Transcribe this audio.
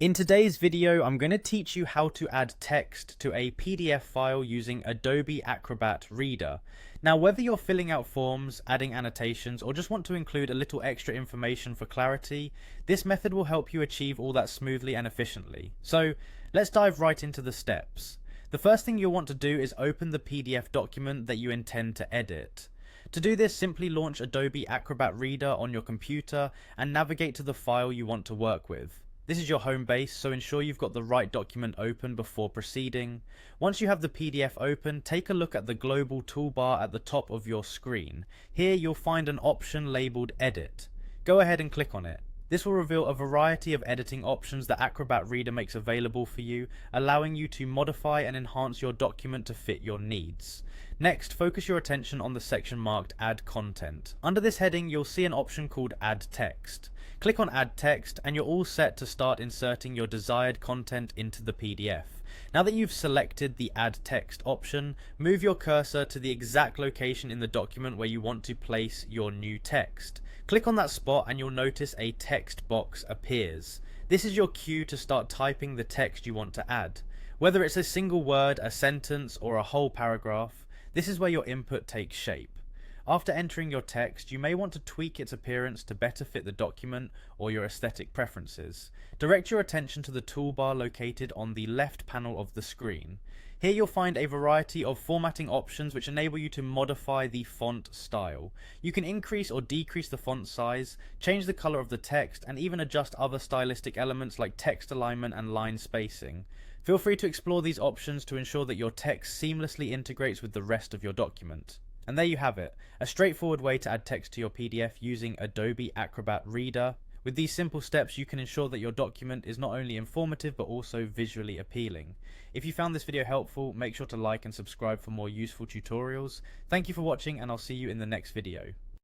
In today's video, I'm going to teach you how to add text to a PDF file using Adobe Acrobat Reader. Now, whether you're filling out forms, adding annotations, or just want to include a little extra information for clarity, this method will help you achieve all that smoothly and efficiently. So, let's dive right into the steps. The first thing you'll want to do is open the PDF document that you intend to edit. To do this, simply launch Adobe Acrobat Reader on your computer and navigate to the file you want to work with. This is your home base, so ensure you've got the right document open before proceeding. Once you have the PDF open, take a look at the global toolbar at the top of your screen. Here you'll find an option labeled Edit. Go ahead and click on it. This will reveal a variety of editing options that Acrobat Reader makes available for you, allowing you to modify and enhance your document to fit your needs. Next, focus your attention on the section marked Add Content. Under this heading, you'll see an option called Add Text. Click on Add Text and you're all set to start inserting your desired content into the PDF. Now that you've selected the Add Text option, move your cursor to the exact location in the document where you want to place your new text. Click on that spot and you'll notice a text box appears. This is your cue to start typing the text you want to add. Whether it's a single word, a sentence, or a whole paragraph, this is where your input takes shape. After entering your text, you may want to tweak its appearance to better fit the document or your aesthetic preferences. Direct your attention to the toolbar located on the left panel of the screen. Here you'll find a variety of formatting options which enable you to modify the font style. You can increase or decrease the font size, change the color of the text, and even adjust other stylistic elements like text alignment and line spacing. Feel free to explore these options to ensure that your text seamlessly integrates with the rest of your document. And there you have it, a straightforward way to add text to your PDF using Adobe Acrobat Reader. With these simple steps, you can ensure that your document is not only informative but also visually appealing. If you found this video helpful, make sure to like and subscribe for more useful tutorials. Thank you for watching, and I'll see you in the next video.